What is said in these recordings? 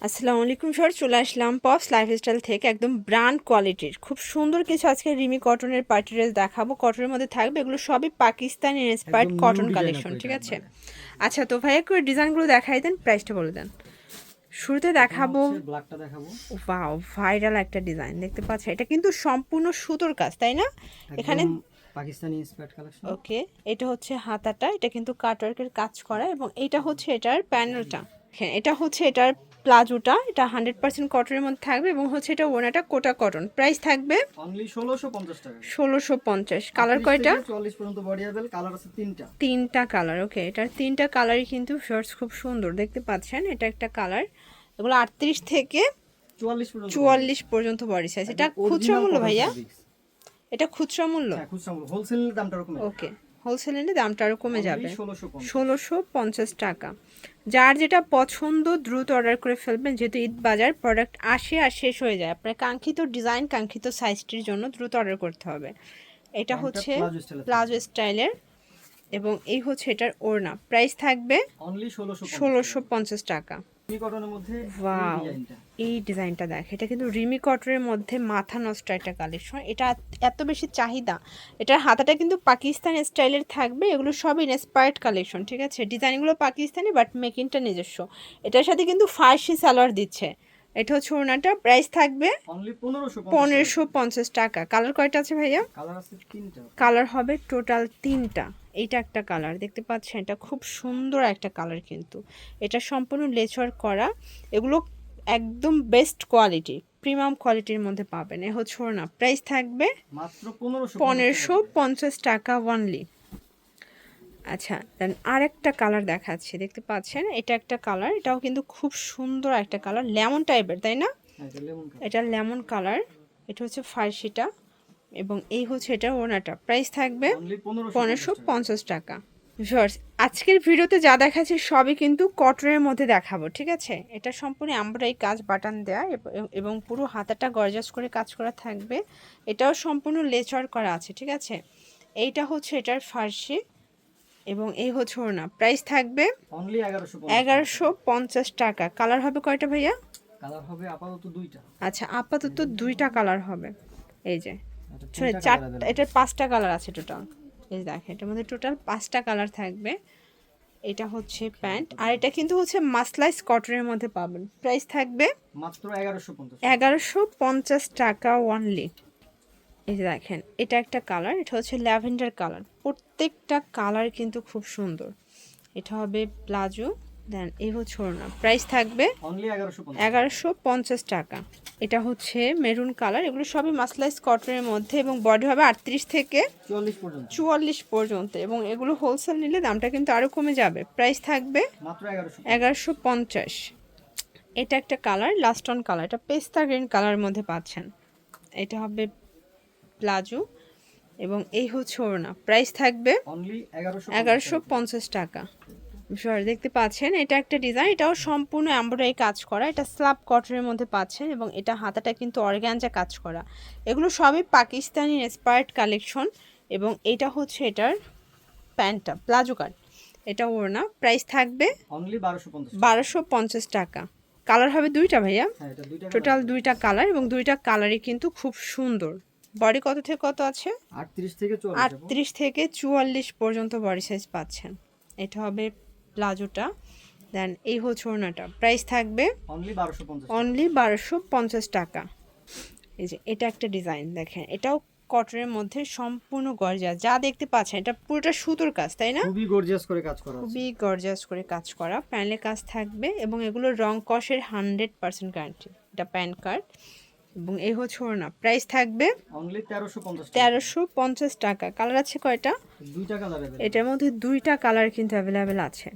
আসসালামু আলাইকুম স্যার, চলে আসলাম পপস লাইফস্টাইল থেকে একদম ব্র্যান্ড কোয়ালিটির খুব সুন্দর কিছু আজকে রিমি কটনের পার্টি ড্রেস দেখাবো। কটনের মধ্যে থাকবে, এগুলো সবই পাকিস্তানি ইন্সপায়ার্ড একদম নিউ কটন ডিজাইন কালেকশন, আপু ঠিক এটা আছে? একবারে। আচ্ছা, তো ভাইয়া করে ডিজাইনগুলো দেখাই দেন, প্রাইসটা বলে দেন। শুরুতে প্রথমে দেখাবো হচ্ছে ব্ল্যাকটা দেখাবো। ওয়াও, ভাইরাল একটা ডিজাইন দেখতে পাচ্ছেন, এটা কিন্তু সম্পূর্ণ সুতোর কাজ, তাই না? এখানে একদম পাকিস্তানি ইন্সপায়ার্ড কালেকশন। ওকে, এটা হচ্ছে হাতাটা, এটা কিন্তু কাটওয়ার্কের কাজ করা, এবং এটা হচ্ছে এটার প্যানেলটা। হ্যাঁ, এটা হচ্ছে এটার প্লাজোটা, এটা 100% কটনের মধ্যে থাকবে, এবং হচ্ছে এটা ওনাটা কোটা কটন। প্রাইস থাকবে অনলি 1650 টাকা। 1650। কালার 38 কয়টা? থেকে 44 পর্যন্ত বডি अवेलेबल, কালার আছে তিনটা। তিনটা কালার। ওকে, এটার তিনটা কালারই কিন্তু শর্টস খুব সুন্দর দেখতে পাচ্ছেন। এটা একটা কালার, এগুলো 38 থেকে 44 পর্যন্ত বডি। 44 পর্যন্ত বডি সাইজ। এটা একদম খুচরা অরিজিনাল মূল্য কটন ভাইয়া? ফেব্রিক্স। এটা খুচরা মূল্য? হ্যাঁ, খুচরা মূল্য, হোলসেল দামটা এরকম। ওকে, হোলসেল নিলে দামটা আরও কমে যাবে। 1650। 1650 টাকা। যার যেটা পছন্দ দ্রুত অর্ডার করে ফেলবেন, যেহেতু ঈদ বাজার, প্রোডাক্ট আসে আর শেষ হয়ে যায়। আপনার কাঙ্ক্ষিত ডিজাইন, কাঙ্ক্ষিত সাইজটির জন্য দ্রুত অর্ডার করতে হবে। এটা প্যান্টটা হচ্ছে প্লাজো স্টাইলে প্লাজো থাকবে। স্টাইলের, এবং এই হচ্ছে এটার ওড়না। প্রাইস থাকবে অনলি 1650 টাকা। 1650 টাকা। এই কটনের মধ্যে এই ওয়াও, ডিজাইনটা। এই ডিজাইনটা দেখ, এটা কিন্তু রিমি কটনের মধ্যে মাথা নষ্ট একটা কালেকশন। এটা এত বেশি চাহিদা। এটার হাতাটা কিন্তু পাকিস্তানি স্টাইলের থাকবে, এগুলো সব ইন্সপায়ার্ড কালেকশন, ঠিক আছে? ডিজাইনগুলো পাকিস্তানি, বাট মেকিংটা নিজস্ব। এটার সাথে কিন্তু ফার্সি সালোয়ার দিচ্ছে। এটা হচ্ছে ওড়নাটা। প্রাইস থাকবে অনলি 1550 টাকা। 1550 টাকা। কালার কয়টা আছে ভাইয়া? কালার আছে তিনটা। কালার হবে টোটাল তিনটা। এইটা একটা কালার দেখতে পাচ্ছেন, এটা খুব সুন্দর একটা কালার, কিন্তু এটা সম্পূর্ণ লেচার করা। এগুলো একদম বেস্ট কোয়ালিটি, প্রিমিয়াম কোয়ালিটির মধ্যে পাবেন। এ হচ্ছে না, প্রাইস থাকবে মাত্র 1550 টাকা। 1550 টাকা অনলি। আচ্ছা, দেন আরেকটা কালার দেখাচ্ছি, দেখতে পাচ্ছেন এটা একটা কালার, এটাও কিন্তু খুব সুন্দর একটা কালার, লেমন টাইপের, তাই না? হ্যাঁ, এটা লেমন কালার। এটা লেমন কালার। এটা হচ্ছে ফার্সিটা, এবং এই হচ্ছে এটা ওনাটা। প্রাইস থাকবে অনলি 1550 টাকা। 1550 টাকা। ভিউয়ার্স, আজকের ভিডিওতে যা দেখাচ্ছি সবই কিন্তু কটনের মধ্যে দেখাবো, ঠিক আছে? এটা সম্পূর্ণ এমব্রয়ডারি কাজ, বাটন দেয়া, এবং পুরো হাতাটা গর্জাস করে কাজ করা থাকবে। এটাও সম্পূর্ণ লেচার করা আছে, ঠিক আছে? এইটা হচ্ছে এটার ফার্সি, এবং এই হচ্ছে ওড়না। প্রাইস থাকবে অনলি 1150 টাকা। 1150 টাকা। কালার হবে কয়টা ভাইয়া? কালার হবে আপাতত দুইটা। আচ্ছা, আপাতত দুইটা কালার হবে। এই যে এটা সরি, তিনটা কালার চারটা, अवेलेबल। এটার পাঁচটা কালার আছে টোটাল। এই দেখেন, এটার মধ্যে টোটাল পাঁচটা কালার থাকবে। এটা হচ্ছে প্যান্ট, আর এটা কিন্তু হচ্ছে মাসলাইস কটনের মধ্যে পাবেন। প্রাইস থাকবে মাত্র 1150 টাকা। 1150 টাকা অনলি। এই যে দেখেন, এটা একটা কালার, এটা হচ্ছে ল্যাভেন্ডার কালার। প্রত্যেকটা কালার কিন্তু খুব সুন্দর। এটা হবে প্লাজো, দেন এই হচ্ছে ওড়না। প্রাইস থাকবে অনলি 1150। 1150 টাকা। এটা হচ্ছে মেরুন কালার, এগুলো সবই মাসলাইস কটনের মধ্যে, এবং বডি হবে 38 থেকে 44 পর্যন্ত। 44 পর্যন্ত, এবং এগুলো হোলসেল নিলে দামটা কিন্তু আরও কমে যাবে। প্রাইস থাকবে মাত্র 1150। 1150। এটা একটা কালার, লাস্ট অন কালার, এটা পেস্তা গ্রিন কালারের মধ্যে পাচ্ছেন। এটা হবে প্লাজো, এবং এই হচ্ছে ওড়না। প্রাইস থাকবে অনলি 1150। 1150 টাকা। সরি, দেখতে পাচ্ছেন এটা একটা ডিজাইন, এটাও সম্পূর্ণ এমব্রয়ডারি কাজ করা, এটা স্ল্যাব কটনের মধ্যে পাচ্ছেন, এবং এটা হাতাটা কিন্তু অর্গানজা কাজ করা। এগুলো সবই পাকিস্তানি ইন্সপায়ার্ড কালেকশন, এবং এটা হচ্ছে এটার প্যান্টটা, প্লাজো কাট। এটা ওড়না। প্রাইস থাকবে অনলি 1250 টাকা। 1250 টাকা। কালার হবে দুইটা ভাইয়া? হ্যাঁ, এটা দুইটা টোটাল দুইটা কালার, এবং দুইটা কালারই কিন্তু খুব সুন্দর। বডি কত থেকে কত আছে? 38 থেকে 44 আপু। 38 থেকে 44 পর্যন্ত বডি সাইজ পাচ্ছেন। এটা হবে প্লাজোটা, দেন এই হচ্ছে ওড়নাটা। প্রাইস থাকবে অনলি 1250 টাকা। অনলি 1250 টাকা। এই যে এটা একটা ডিজাইন দেখেন, এটাও কটনের মধ্যে সম্পূর্ণ গর্জিয়াস, যা দেখতে পাচ্ছেন এটা পুরোটা সুতোর কাজ, তাই না? খুবই গর্জিয়াস করে কাজ করা আছে। খুবই গর্জিয়াস করে কাজ করা, প্যানেলে কাজ থাকবে, এবং এগুলো রং কষের 100% গ্যারান্টি। এটা প্যান কার্ড, এবং এই হচ্ছে ওড়না। প্রাইস থাকবে অনলি 1350 টাকা। 1350 টাকা। কালার আছে কয়টা? দুইটা কালার अवेलेबल। এটার মধ্যে দুইটা কালার কিন্তু অ্যাভেলেবেল আছে।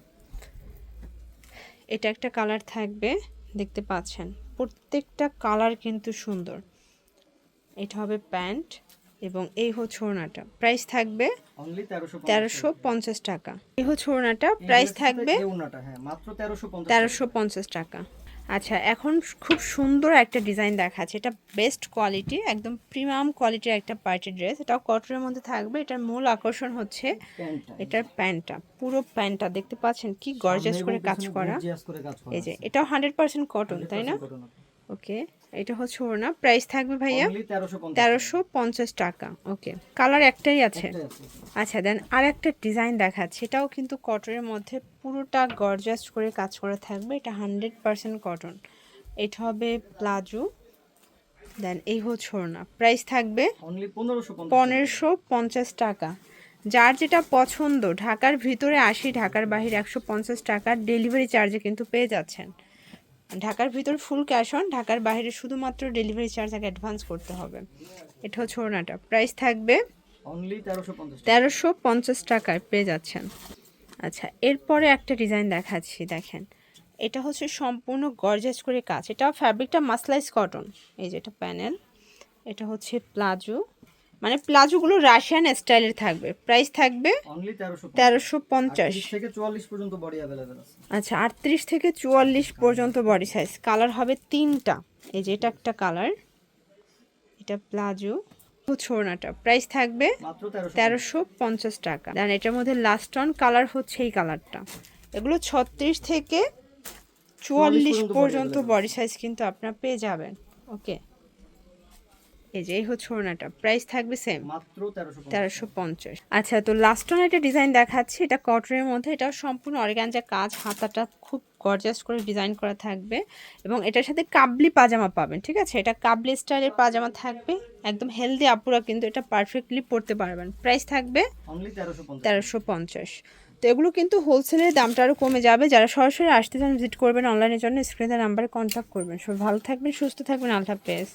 এটা একটা কালার থাকবে, দেখতে পাচ্ছেন প্রত্যেকটা কালার কিন্তু সুন্দর। এটা হবে প্যান্ট, এবং এই হচ্ছে ওড়নাটা। প্রাইস থাকবে অনলি 1350 টাকা। এই হচ্ছে ওড়নাটা, প্রাইস থাকবে এই ওন্নাটা, হ্যাঁ, মাত্র 1350 টাকা। 1350 টাকা। আচ্ছা, এখন খুব সুন্দর একটা ডিজাইন দেখাচ্ছে। এটা বেস্ট কোয়ালিটি, একদম প্রিমিয়াম কোয়ালিটির একটা পার্টি ড্রেস। এটাও কটনের মধ্যে থাকবে। এটার মূল আকর্ষণ হচ্ছে প্যান্টটা এটার প্যান্টটা। পুরো প্যান্টটা দেখতে পাচ্ছেন কি গর্জিয়াস করে কাজ করা। করে কাজ করা এই যে আছে। এটাও 100% কটন, তাই না? 100% cotton আছে। ওকে, এটা হচ্ছে ওড়না। প্রাইস থাকবে ভাইয়া Only 1350 1350 টাকা। ওকে, কালার একটাই আছে। একটাই আছে। আচ্ছা, দেন আর একটা ডিজাইন দেখাচ্ছি। এটাও কিন্তু কটনের মধ্যে পুরোটা গর্জাস করে কাজ করা থাকবে। এটা 100% কটন। এটা হবে প্লাজো। দেন এই হচ্ছে ওড়না। প্রাইস থাকবে Only 1550 1550 টাকা। যার যেটা পছন্দ, ঢাকার ভিতরে 80, ঢাকার বাইরে 150 টাকা ডেলিভারি চার্জে কিন্তু পেয়ে যাচ্ছেন। ঢাকার ভিতর ফুল ক্যাশ অন, ঢাকার বাইরে শুধুমাত্র ডেলিভারি চার্জ আগে অ্যাডভান্স করতে হবে। এটা হচ্ছে ওড়নাটা। প্রাইস থাকবে Only 1350 1350 টাকায় পেয়ে যাচ্ছেন। আচ্ছা, এরপরে একটা ডিজাইন দেখাচ্ছি, দেখেন। এটা হচ্ছে সম্পূর্ণ গর্জাস করে কাজ। এটা ফ্যাব্রিকটা মাসলাইজ কটন। এই যে এটা প্যানেল, এটা হচ্ছে প্লাজো, মানে প্লাজোগুলো রাশিয়ান স্টাইলের থাকবে। প্রাইস থাকবে Only 1350 1350। 30 থেকে 44 পর্যন্ত বডি अवेलेबल আছে। আচ্ছা, 38 থেকে 44 পর্যন্ত বডি সাইজ। কালার হবে 3টা। এই যে এটা একটা কালার, এটা প্লাজো, ছোড়নাটা। প্রাইস থাকবে মাত্র 1350 টাকা। দেন এটার মধ্যে লাস্ট অন কালার হচ্ছে এই কালারটা। এগুলো 36 থেকে 44 পর্যন্ত বডি সাইজ কিন্তু আপনারা পেয়ে যাবেন। ওকে, এই যে এই হচ্ছে ওড়নাটা। প্রাইস থাকবে সেম মাত্র 1350 1350। আচ্ছা, তো লাস্ট অন একটা ডিজাইন দেখাচ্ছি। এটা কটনের মধ্যে, এটাও সম্পূর্ণ অর্গানজা কাজ। হাতাটা খুব গর্জাস করে ডিজাইন করা থাকবে এবং এটার সাথে কাবলি পাজামা পাবেন। ঠিক আছে, এটা কাবলি স্টাইলের পাজামা থাকবে। একদম হেলদি আপুরা কিন্তু এটা পারফেক্টলি পরতে পারবেন। প্রাইস থাকবে Only 1350 1350। তো এগুলো কিন্তু হোলসেলের দামটা আরও কমে যাবে। যারা সরাসরি আসতে চান ভিজিট করবেন অনলাইনের জন্য স্ক্রিনের নাম্বারে কন্ট্যাক্ট করবেন। সব ভালো থাকবেন, সুস্থ থাকবেন। আল্লাহ হাফেজ।